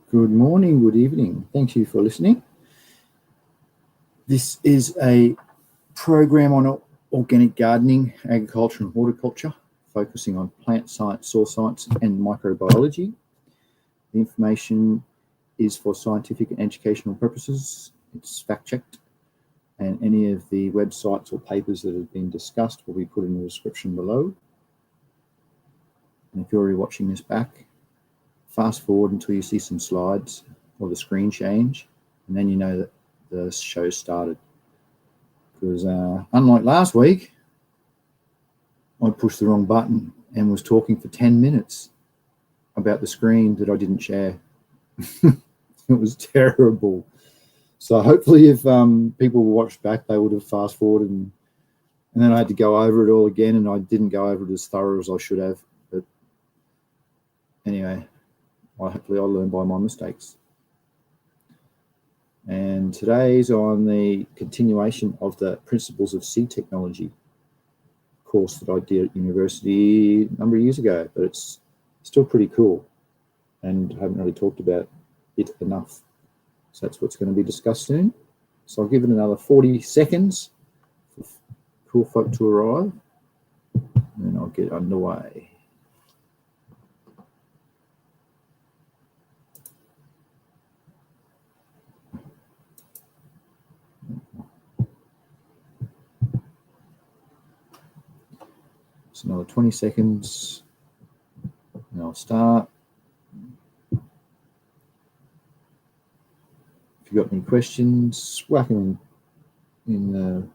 Good morning, good evening. Thank you for listening. This is a program on organic gardening, agriculture and horticulture, focusing on plant science, soil science and microbiology. The information is for scientific and educational purposes. It's fact-checked, and any of the websites or papers that have been discussed will be put in the description below. And if you're already watching this back, fast forward until you see some slides or the screen change, and then you know that the show started. Because unlike last week, I pushed the wrong button and was talking for 10 minutes about the screen that I didn't share. It was terrible. So hopefully if people watched back, they would have fast forwarded and then I had to go over it all again, and I didn't go over it as thorough as I should have. But anyway, hopefully I'll learn by my mistakes. And today's on the continuation of the Principles of Seed Technology course that I did at university a number of years ago, but it's still pretty cool and I haven't really talked about it enough. So that's what's going to be discussed soon. So I'll give it another 40 seconds for cool folk to arrive, and then I'll get underway. It's another 20 seconds, and I'll start. If you've got any questions, whack them in the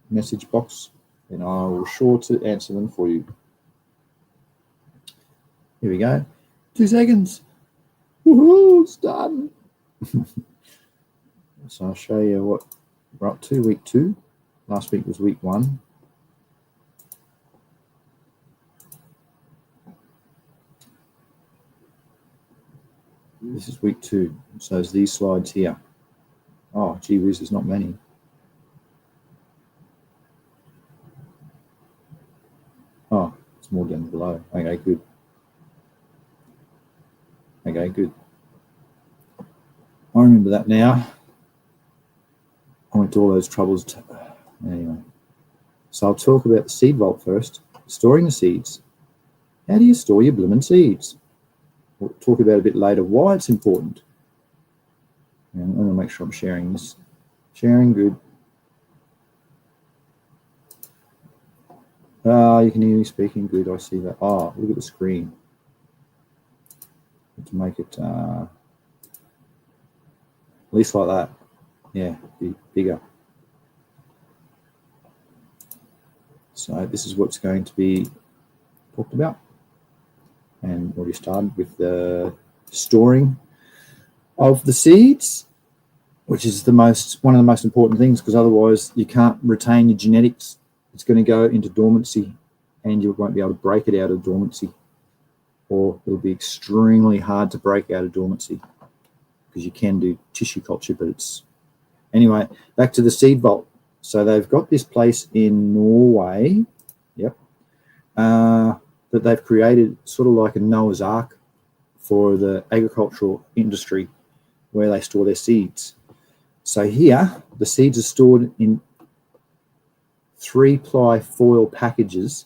message box, and I will sure to answer them for you. Here we go. 2 seconds. Woohoo, it's done. So I'll show you what we're up to, week 2. Last week was week 1. This is week 2. So there's these slides here. Oh, gee whiz, there's not many. Oh, it's more down below. Okay, good. Okay, good. I remember that now. I went to all those troubles. Anyway, so I'll talk about the seed vault first. Storing the seeds. How do you store your blooming seeds? We'll talk about a bit later why it's important. And I'm going to make sure I'm sharing this. Sharing, good. You can hear me speaking, good. I see that. Oh, look at the screen. To make it at least like that. Yeah, be bigger. So this is what's going to be talked about. And already started with the storing of the seeds, which is one of the most important things, because otherwise you can't retain your genetics. It's going to go into dormancy and you won't be able to break it out of dormancy, or it'll be extremely hard to break out of dormancy, because you can do tissue culture, but it's... Anyway, back to the seed vault. So they've got this place in Norway, yep, that they've created sort of like a Noah's Ark for the agricultural industry, where they store their seeds. So here, the seeds are stored in 3-ply foil packages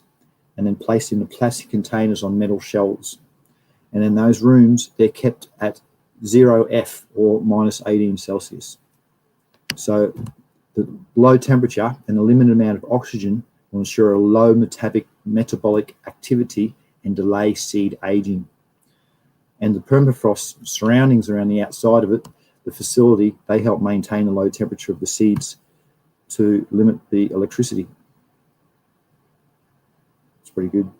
and then placed in the plastic containers on metal shelves. And in those rooms, they're kept at 0F or minus 18 Celsius. So the low temperature and a limited amount of oxygen will ensure a low metabolic activity and delay seed aging. And the permafrost surroundings around the outside of it, the facility, they help maintain the low temperature of the seeds to limit the electricity. It's pretty good.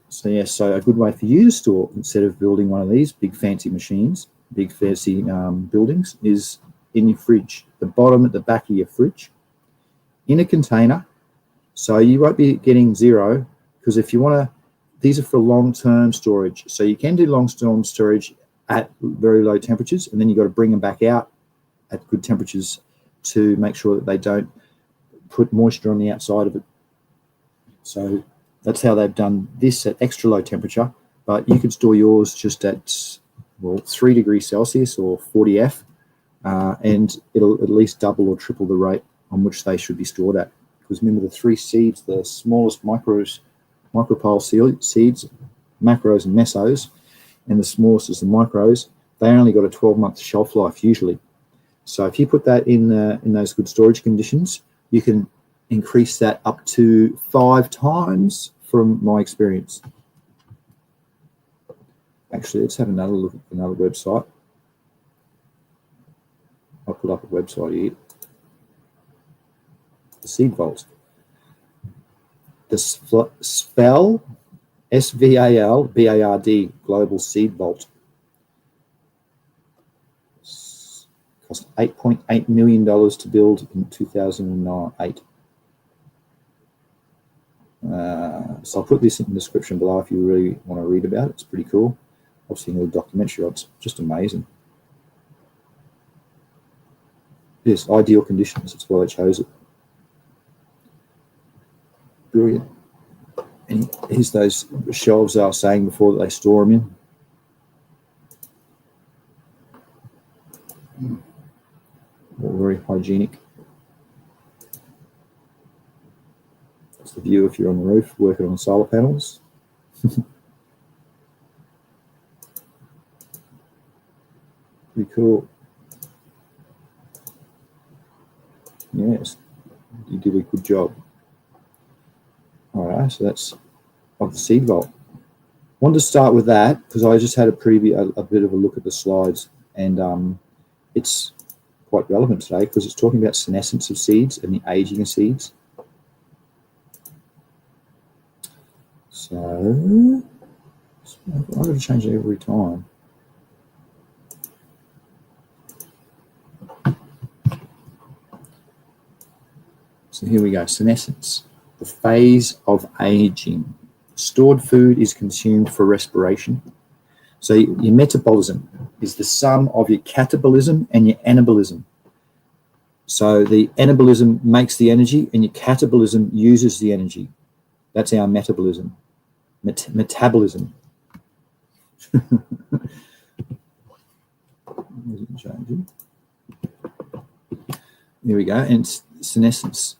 So yeah, so a good way for you to store, instead of building one of these big fancy machines, big fancy buildings, is in your fridge, the bottom at the back of your fridge, in a container. So you won't be getting 0, because if you want to, these are for long-term storage. So you can do long-term storage at very low temperatures, and then you've got to bring them back out at good temperatures to make sure that they don't put moisture on the outside of it. So that's how they've done this at extra low temperature, but you can store yours just at well, 3 degrees Celsius or 40 F, and it'll at least double or triple the rate on which they should be stored at. Because remember, the 3 seeds, the smallest micropyle seeds, macros and mesos, and the smallest is the micros, they only got a 12-month shelf life usually. So if you put that in those good storage conditions, you can increase that up to 5 times from my experience. Actually, let's have another look at another website. I'll put up a website here. The Seed Vault. The SVAL, SVAL-BARD, Global Seed Vault. Cost $8.8 million to build in 2008. So I'll put this in the description below if you really want to read about it. It's pretty cool. I've seen a little documentary. It's just amazing. Yes, ideal conditions. That's why I chose it. Brilliant. And here's those shelves I was saying before that they store them in. All very hygienic. That's the view if you're on the roof working on solar panels. Pretty cool. Yes, you did a good job. All right, so that's of the Seed Vault. Wanted to start with that because I just had a bit of a look at the slides, and it's quite relevant today because it's talking about senescence of seeds and the aging of seeds. So I've got to change it every time. So here we go, senescence, the phase of aging. Stored food is consumed for respiration. So your metabolism is the sum of your catabolism and your anabolism. So the anabolism makes the energy and your catabolism uses the energy. That's our metabolism. Metabolism. Changing. There we go, and senescence.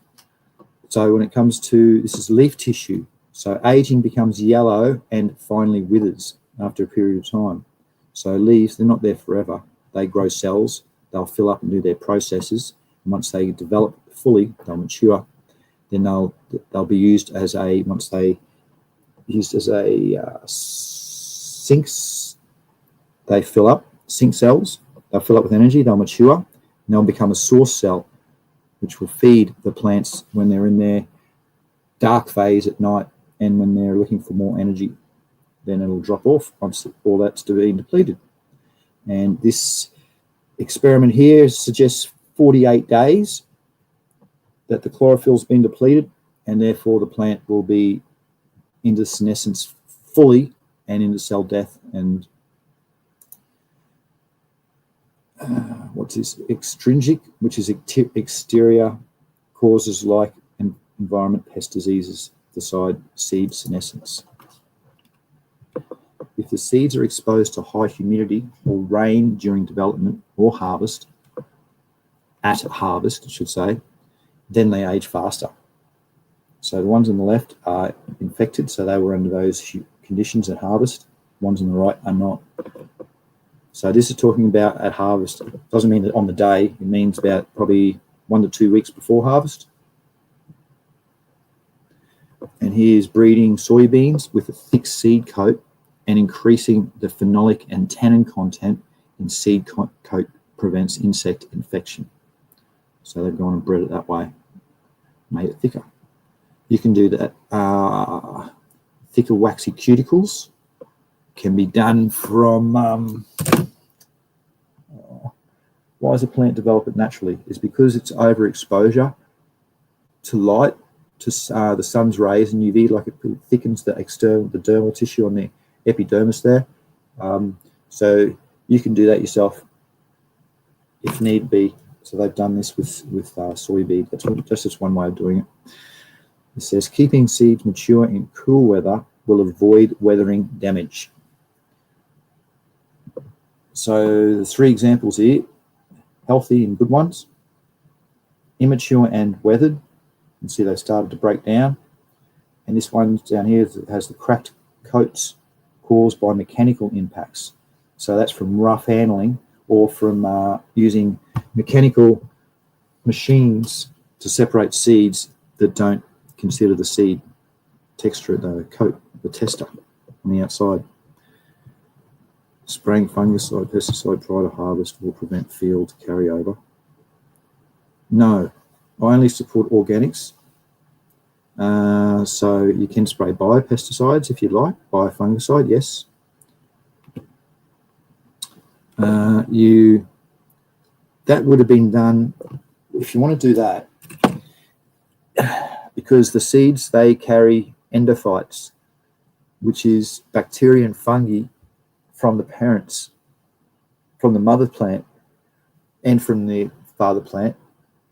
So when it comes to, this is leaf tissue. So aging becomes yellow and finally withers after a period of time. So leaves, they're not there forever. They grow cells, they'll fill up and do their processes. And once they develop fully, they'll mature. Then they'll be used as a, once they used as a sinks, they fill up, sink cells, they'll fill up with energy, they'll mature, and they'll become a source cell, which will feed the plants when they're in their dark phase at night and when they're looking for more energy. Then it'll drop off once all that's been depleted. And this experiment here suggests 48 days that the chlorophyll's been depleted, and therefore the plant will be into senescence fully and into cell death. And what's this? Extrinsic, which is exterior causes like environment, pest diseases, decide seed senescence. If the seeds are exposed to high humidity or rain during development or harvest, at harvest, I should say, then they age faster. So the ones on the left are infected, so they were under those conditions at harvest. The ones on the right are not. So this is talking about at harvest. It doesn't mean that on the day, it means about probably 1 to 2 weeks before harvest. And here's breeding soybeans with a thick seed coat and increasing the phenolic and tannin content in seed coat prevents insect infection. So they've gone and bred it that way, made it thicker. You can do that. Thicker waxy cuticles can be done from, why does a plant develop it naturally? It's because it's overexposure to light, to the sun's rays and UV, like it thickens the dermal tissue on the epidermis there. So you can do that yourself if need be. So they've done this with soybean. That's just one way of doing it. It says keeping seeds mature in cool weather will avoid weathering damage. So the three examples here, healthy and good ones, immature and weathered. You can see they started to break down. And this one down here has the cracked coats caused by mechanical impacts. So that's from rough handling or from using mechanical machines to separate seeds that don't consider the seed texture, the coat, the tester on the outside. Spraying fungicide, pesticide prior to harvest will prevent field carryover. No, I only support organics. So you can spray biopesticides if you like, biofungicide, yes. That would have been done, if you want to do that, because the seeds, they carry endophytes, which is bacteria and fungi from the parents, from the mother plant and from the father plant.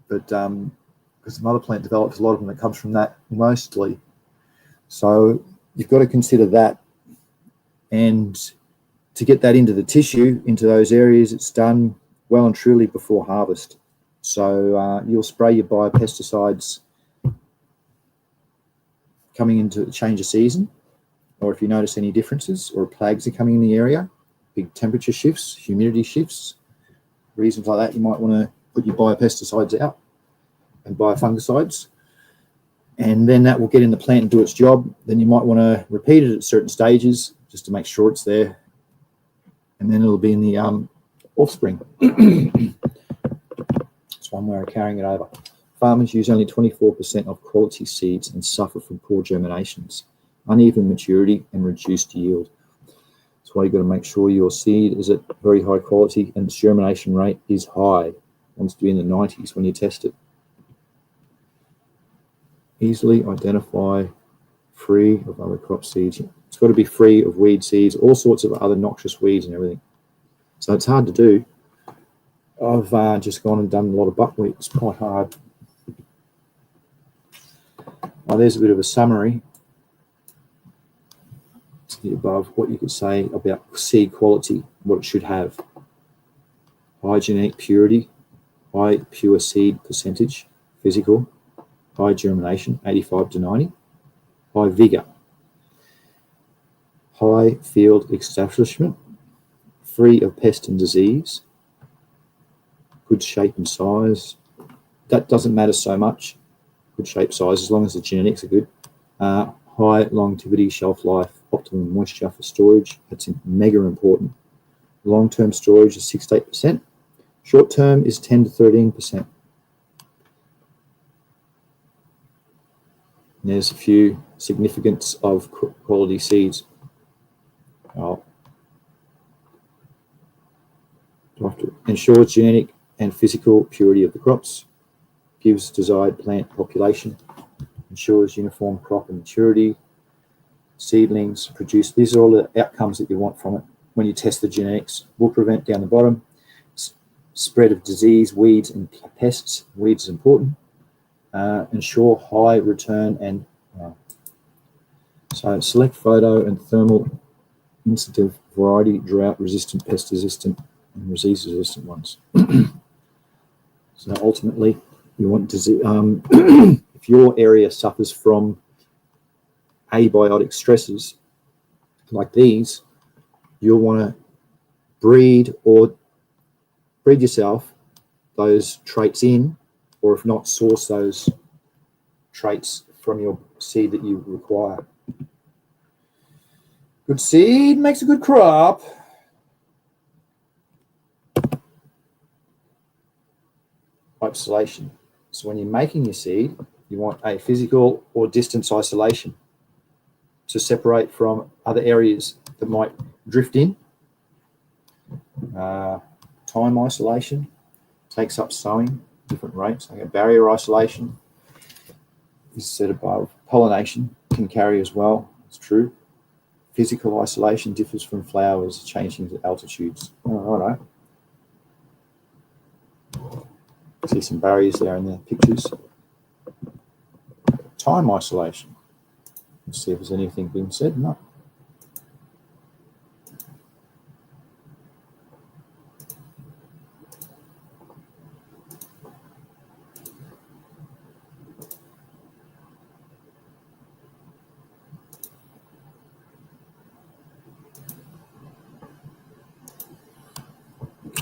But because the mother plant develops a lot of them that comes from that mostly. So you've got to consider that. And to get that into the tissue, into those areas, it's done well and truly before harvest. So you'll spray your biopesticides coming into the change of season, or if you notice any differences or plagues are coming in the area, big temperature shifts, humidity shifts, reasons like that, you might want to put your biopesticides out and biofungicides, and then that will get in the plant and do its job. Then you might want to repeat it at certain stages just to make sure it's there, and then it'll be in the offspring. It's one way of carrying it over. Farmers use only 24% of quality seeds and suffer from poor germinations, uneven maturity, and reduced yield. That's why you've got to make sure your seed is at very high quality and its germination rate is high. It wants to be in the 90s when you test it. Easily identify free of other crop seeds. It's got to be free of weed seeds, all sorts of other noxious weeds and everything. So it's hard to do. I've just gone and done a lot of buckwheat. It's quite hard. There's a bit of a summary to the above, what you could say about seed quality, what it should have. High genetic purity, high pure seed percentage, physical, high germination, 85 to 90, high vigor, high field establishment, free of pest and disease, good shape and size. That doesn't matter so much, good shape, size, as long as the genetics are good. High longevity, shelf life, optimum moisture for storage. That's mega important. Long-term storage is 6 to 8%. Short-term is 10 to 13%. And there's a few significance of quality seeds. To ensure genetic and physical purity of the crops, gives desired plant population, ensures uniform crop and maturity, seedlings produce. These are all the outcomes that you want from it when you test the genetics. Will prevent, down the bottom, spread of disease, weeds and pests. Weeds is important. Ensure high return and so select photo and thermal insensitive variety, drought resistant, pest resistant and disease resistant ones. So ultimately you want disease, if your area suffers from abiotic stresses like these, you'll want to breed yourself those traits in, or if not, source those traits from your seed that you require. Good seed makes a good crop. Isolation. So when you're making your seed, you want a physical or distance isolation to separate from other areas that might drift in. Time isolation takes up sowing, different rates. Like a barrier isolation is set above. Pollination can carry as well, it's true. Physical isolation differs from flowers changing to altitudes. All right. See some barriers there in the pictures. Time isolation. Let's see if there's anything being said. No.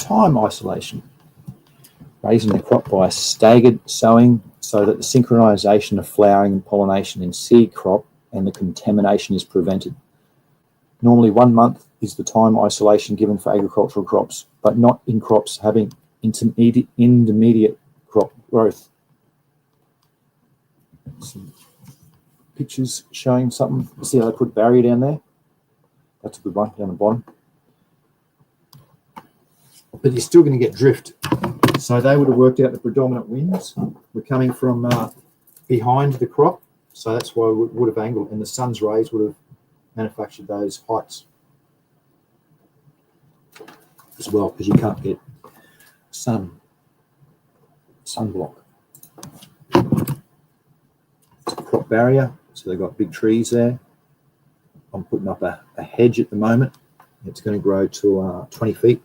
Time isolation. Raising the crop by staggered sowing so that the synchronization of flowering and pollination in seed crop and the contamination is prevented. Normally 1 month is the time isolation given for agricultural crops, but not in crops having intermediate crop growth. Some pictures showing something. See how they put barrier down there? That's a good one, down the bottom. But you're still going to get drift. So they would have worked out the predominant winds were coming from behind the crop. So that's why it would have angled, and the sun's rays would have manufactured those heights as well, because you can't get sunblock. It's a crop barrier, so they've got big trees there. I'm putting up a hedge at the moment. It's going to grow to 20 feet.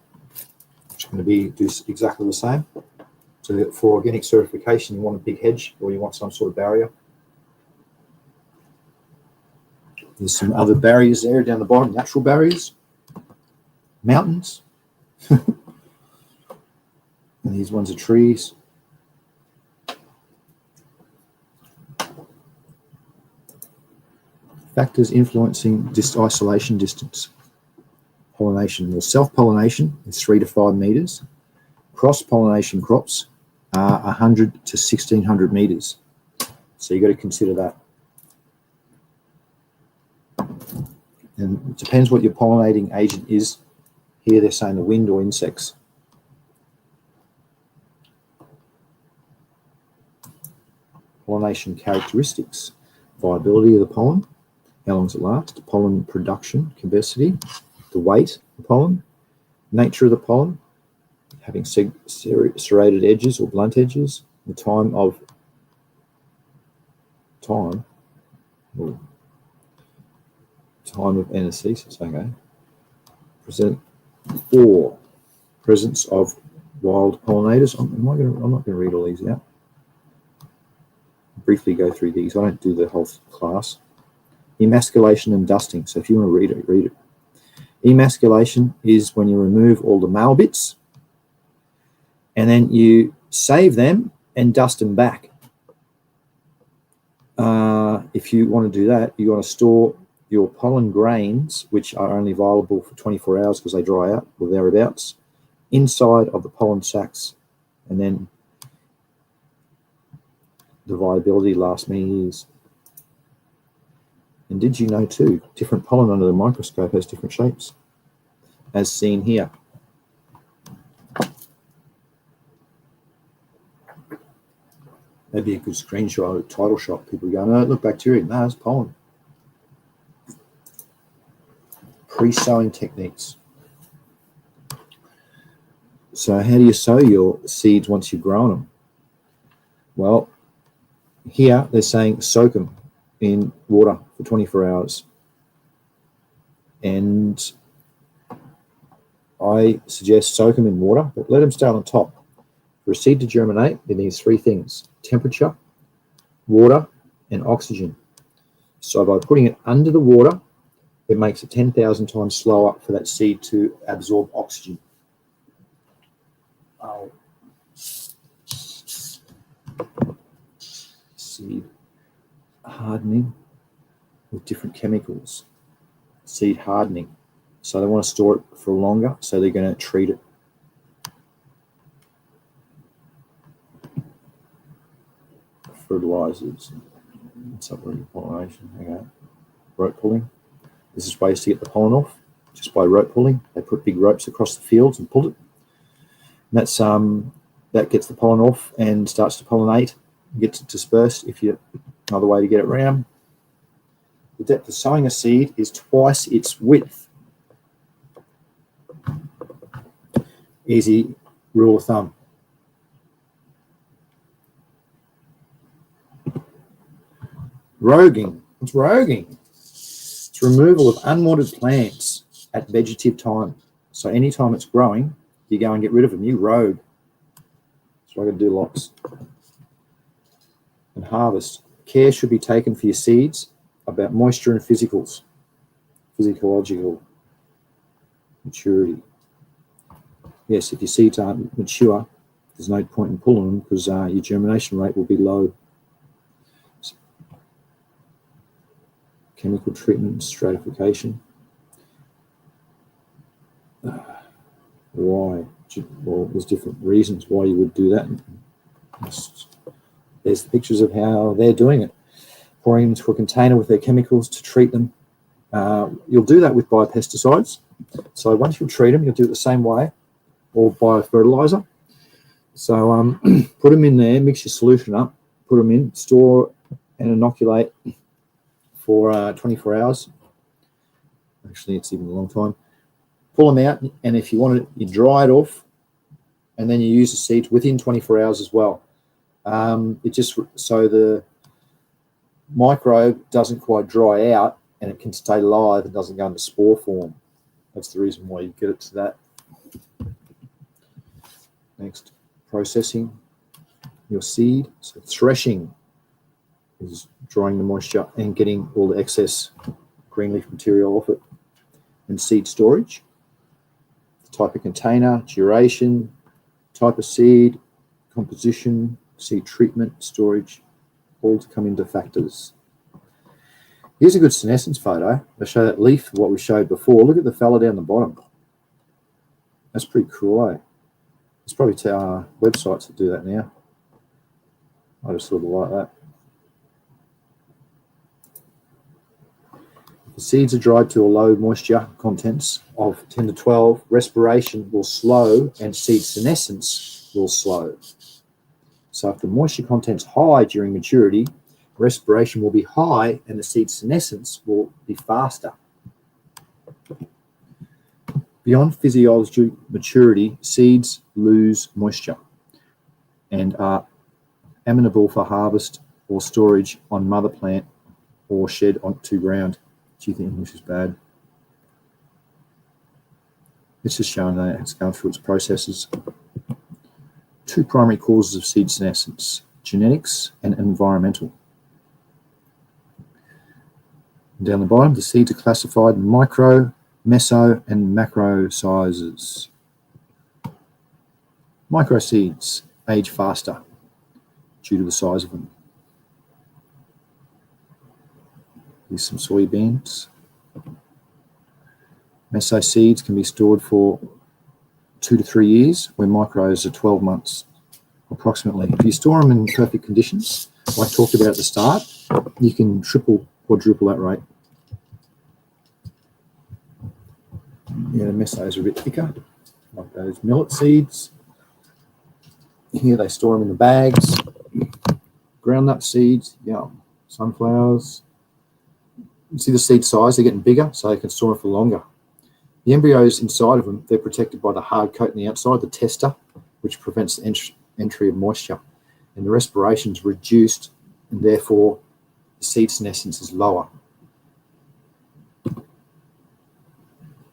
It's going to do exactly the same. So for organic certification, you want a big hedge or you want some sort of barrier. There's some other barriers there down the bottom, natural barriers, mountains. And these ones are trees. Factors influencing this isolation distance. Pollination. Well, self-pollination is 3 to 5 meters. Cross-pollination crops are 100 to 1600 meters. So you've got to consider that. And it depends what your pollinating agent is. Here they're saying the wind or insects. Pollination characteristics. Viability of the pollen. How long does it last? Pollen production, capacity, the weight of the pollen, nature of the pollen, having serrated edges or blunt edges, the time of anestesis, okay. Presence of wild pollinators. I'm not going to read all these out. Briefly go through these. I don't do the whole class. Emasculation and dusting. So if you want to read it, read it. Emasculation is when you remove all the male bits and then you save them and dust them back. If you want to do that, you want to store your pollen grains, which are only viable for 24 hours because they dry out or thereabouts, inside of the pollen sacs, and then the viability lasts many years. And did you know too, different pollen under the microscope has different shapes, as seen here. That'd be a good screenshot, a title shot. People go, no, look, bacteria. No, it's pollen. Pre-sowing techniques. So how do you sow your seeds once you've grown them? Well, here they're saying soak them in water for 24 hours. And I suggest soak them in water, but let them stay on top. For a seed to germinate, it needs 3 things: temperature, water, and oxygen. So by putting it under the water, it makes it 10,000 times slower for that seed to absorb oxygen. Seed hardening with different chemicals. Seed hardening. So they want to store it for longer, so they're going to treat it. Fertilizers. What's up with pollination? Okay. Rope pulling. This is ways to get the pollen off, just by rope pulling. They put big ropes across the fields and pull it. And that's that gets the pollen off and starts to pollinate, gets it dispersed. If you another way to get it around. The depth of sowing a seed is twice its width. Easy rule of thumb. Roguing. What's roguing? It's removal of unwanted plants at vegetative time. So anytime it's growing, you go and get rid of them. You rogue. So I'm going to do lots. And harvest. Care should be taken for your seeds about moisture and physiological maturity. yes, if your seeds aren't mature, there's no point in pulling them because your germination rate will be low. Chemical treatment and stratification. Why? Well, there's different reasons why you would do that. There's the pictures of how they're doing it. Pouring into a container with their chemicals to treat them. You'll do that with biopesticides. So once you treat them, you'll do it the same way, or biofertilizer. So put them in there, mix your solution up, put them in, store and inoculate for 24 hours. Actually, it's even a long time. Pull them out, and if you want it, you dry it off, and then you use the seeds within 24 hours as well. It just so the microbe doesn't quite dry out and it can stay live and doesn't go into spore form. That's the reason why you get it to that. Next, processing your seed. So threshing is drying the moisture and getting all the excess green leaf material off it. And seed storage, the type of container, duration, type of seed, composition, seed treatment, storage, all to come into factors. Here's a good senescence photo. I'll show that leaf, what we showed before. Look at the fella down the bottom. That's pretty cool, eh? There's probably websites that do that now. I just sort of like that. If the seeds are dried to a low moisture contents of 10 to 12, respiration will slow and seed senescence will slow. So if the moisture content's high during maturity, respiration will be high and the seed senescence will be faster. Beyond physiological maturity, seeds lose moisture and are amenable for harvest or storage on mother plant or shed onto ground. Do you think English is bad? This is showing that it's going through its processes. Two primary causes of seed senescence: genetics and environmental. And down the bottom, the seeds are classified in micro, meso, and macro sizes. Micro seeds age faster due to the size of them. Here's some soybeans. Meso seeds can be stored for 2 to 3 years, where micros are 12 months approximately. If you store them in perfect conditions, like I talked about at the start, you can triple, quadruple that rate. Yeah, the mesos are a bit thicker, like those millet seeds. Here they store them in the bags. Groundnut seeds, yum. Sunflowers. You see the seed size, they're getting bigger, so they can store them for longer. The embryos inside of them, they're protected by the hard coat on the outside, the tester, which prevents the entry of moisture. And the respiration is reduced, and therefore the seed senescence is lower.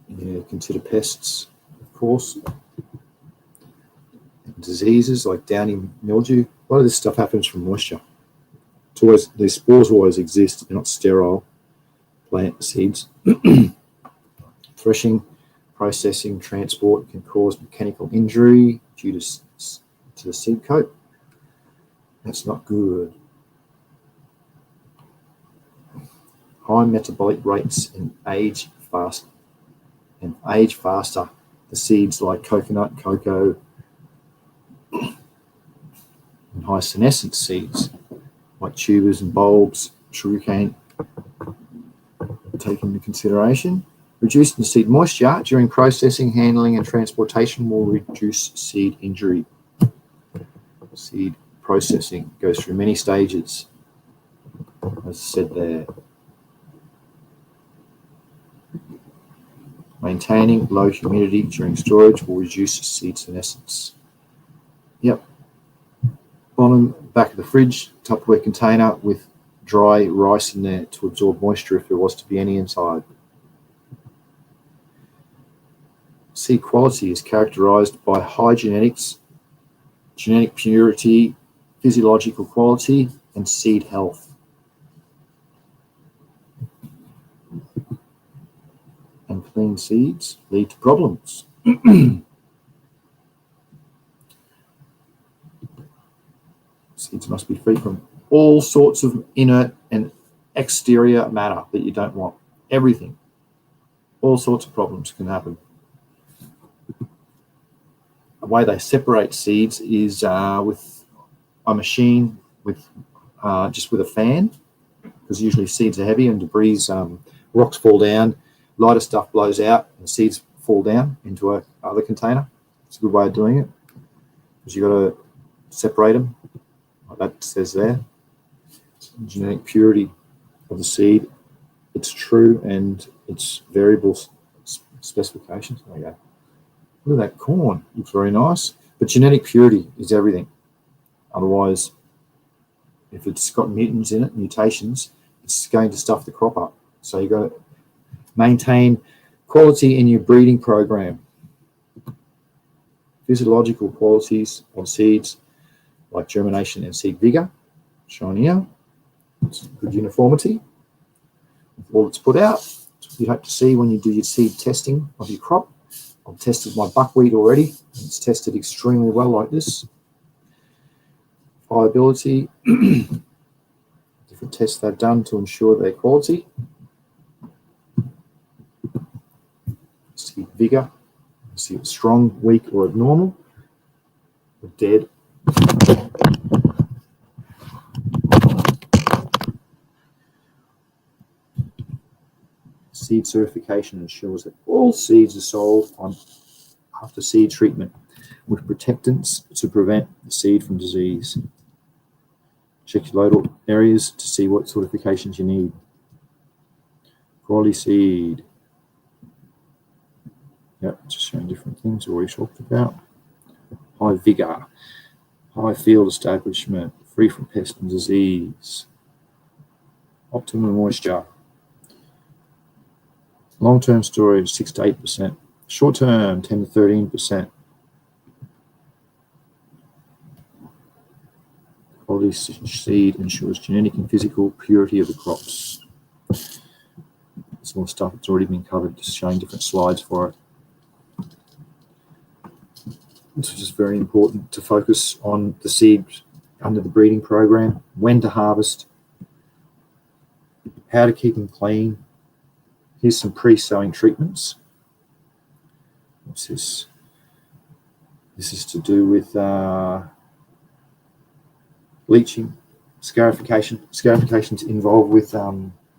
Yeah, consider pests, of course. And diseases like downy mildew. A lot of this stuff happens from moisture. It's always, these spores always exist, they're not sterile plant seeds. Threshing, processing, transport can cause mechanical injury due to the seed coat. That's not good. High metabolic rates and age faster. The seeds like coconut, cocoa, and high senescence seeds like tubers and bulbs, sugarcane, taken into consideration. Reducing seed moisture during processing, handling, and transportation will reduce seed injury. Seed processing goes through many stages, as I said there. Maintaining low humidity during storage will reduce seed senescence. Yep. Bottom back of the fridge, Tupperware container with dry rice in there to absorb moisture if there was to be any inside. Seed quality is characterized by high genetics, genetic purity, physiological quality, and seed health. Unclean seeds lead to problems. Seeds must be free from all sorts of inert and exterior matter that you don't want. Everything. All sorts of problems can happen. The way they separate seeds is with a machine with just with a fan, because usually seeds are heavy and debris, rocks fall down, lighter stuff blows out, and seeds fall down into a other container. It's a good way of doing it, because you've got to separate them, like that says there. Genetic purity of the seed, its true and its variable specifications. There you go. Look at that corn, looks very nice. But genetic purity is everything. Otherwise, if it's got mutations, it's going to stuff the crop up. So you've got to maintain quality in your breeding program. Physiological qualities of seeds like germination and seed vigor, shown here. It's good uniformity with all that's put out. That's what you hope to see when you do your seed testing of your crop. I've tested my buckwheat already, and it's tested extremely well like this. Viability, different tests they've done to ensure their quality. See vigor, see it's strong, weak, or abnormal, or dead. Seed certification ensures that all seeds are sold after seed treatment with protectants to prevent the seed from disease. Check your local areas to see what certifications you need. Quality seed. Yep, just showing different things already talked about. High vigor, high field establishment, free from pest and disease. Optimum moisture. Long-term storage, 6 to 8%. Short-term, 10 to 13%. Quality seed ensures genetic and physical purity of the crops. It's more stuff that's already been covered, just showing different slides for it. This is just very important to focus on the seed under the breeding program, when to harvest, how to keep them clean. Here's some pre-sowing treatments. What's this? This is to do with bleaching, scarification. Scarification's involved with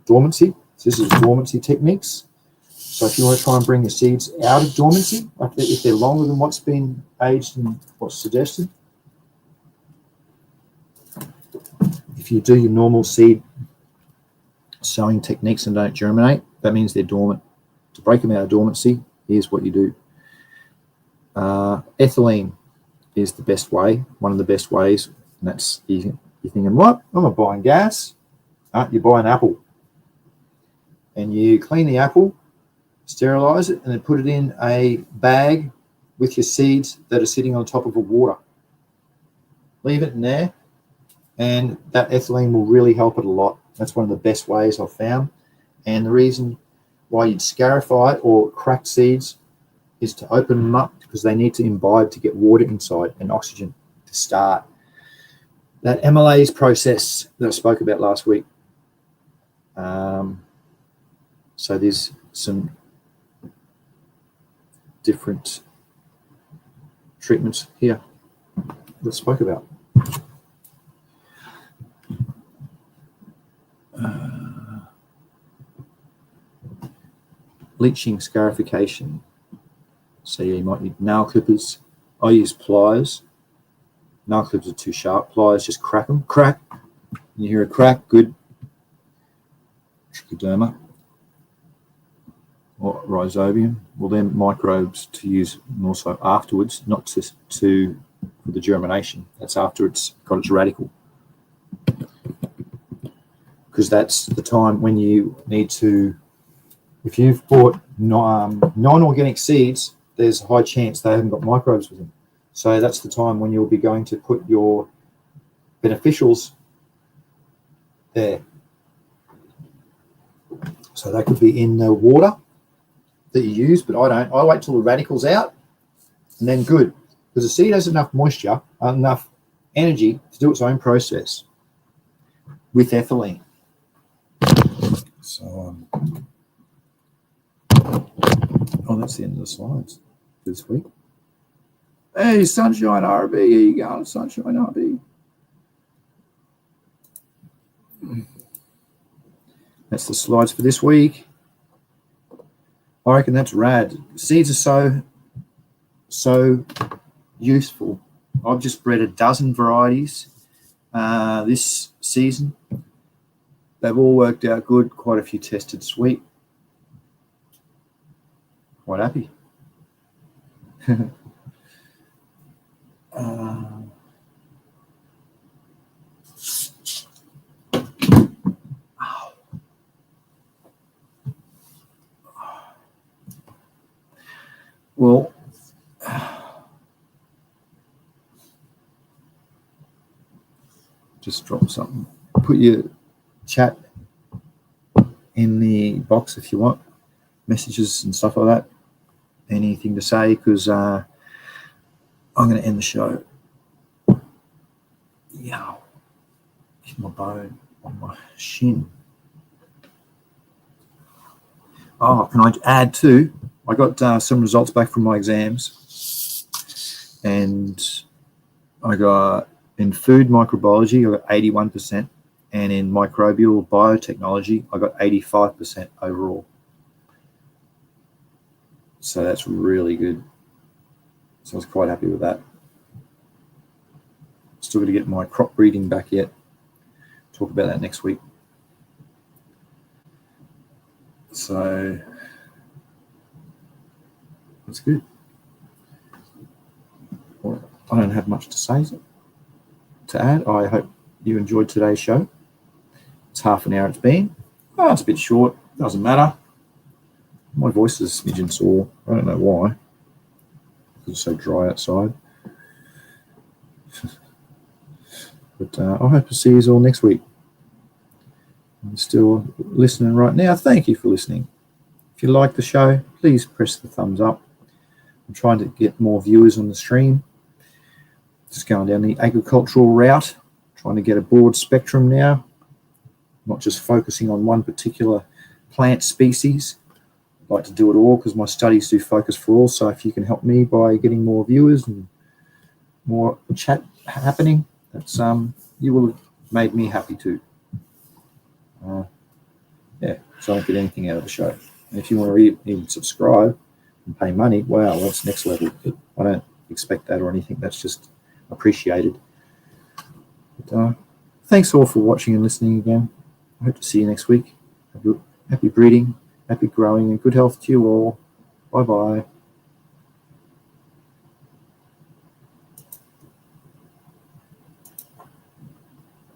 dormancy. So this is dormancy techniques. So if you want to try and bring the seeds out of dormancy, if they're longer than what's been aged and what's suggested, if you do your normal seed sowing techniques and don't germinate, that means they're dormant. To break them out of dormancy, here's what you do. Ethylene is the best way, one of the best ways, and that's, you're thinking, what? I'm not buying gas. You buy an apple. And you clean the apple, sterilize it, and then put it in a bag with your seeds that are sitting on top of a water. Leave it in there, and that ethylene will really help it a lot. That's one of the best ways I've found. And the reason why you'd scarify or crack seeds is to open them up, because they need to imbibe to get water inside and oxygen to start that amylase process that I spoke about last week. So there's some different treatments here that I spoke about. Bleaching, scarification. So yeah, you might need nail clippers. I use pliers. Nail clippers are too sharp. Pliers, just crack them. Crack. You hear a crack, good. Trichoderma or rhizobium. Well, they're microbes to use more so afterwards, not for the germination. That's after it's got its radical. Because that's the time when you need to, if you've bought non-organic seeds, there's a high chance they haven't got microbes with them. So that's the time when you'll be going to put your beneficials there. So they could be in the water that you use, but I don't. I wait till the radical's out, and then good. Because the seed has enough moisture, enough energy to do its own process with ethylene. So, that's the end of the slides for this week. Hey, Sunshine RB, here you go, Sunshine RB. That's the slides for this week. I reckon that's rad. Seeds are so useful. I've just bred a dozen varieties this season. They've all worked out good. Quite a few tested sweet. Quite happy. Well, just drop something. Put your chat in the box if you want, messages and stuff like that. Anything to say, because I'm going to end the show. Yeah, hit my bone on my shin. Oh, can I add too? I got some results back from my exams, and I got in food microbiology, I got 81%, and in microbial biotechnology, I got 85% overall. So that's really good. So I was quite happy with that. Still got to get my crop breeding back yet. Talk about that next week. So that's good. Well, I don't have much to say to add. I hope you enjoyed today's show. It's half an hour it's been. Oh, it's a bit short. Doesn't matter. My voice is a smidgen sore. I don't know why. It's so dry outside. But I hope to see you all next week. I'm still listening right now. Thank you for listening. If you like the show, please press the thumbs up. I'm trying to get more viewers on the stream. Just going down the agricultural route, trying to get a broad spectrum now, not just focusing on one particular plant species. I'd like to do it all because my studies do focus for all. So if you can help me by getting more viewers and more chat happening, that's you will have made me happy too. Yeah, so I don't get anything out of the show. And if you want to even subscribe and pay money, wow, that's next level. I don't expect that or anything. That's just appreciated. But, thanks all for watching and listening again. I hope to see you next week. Happy breeding, happy growing, and good health to you all. Bye-bye.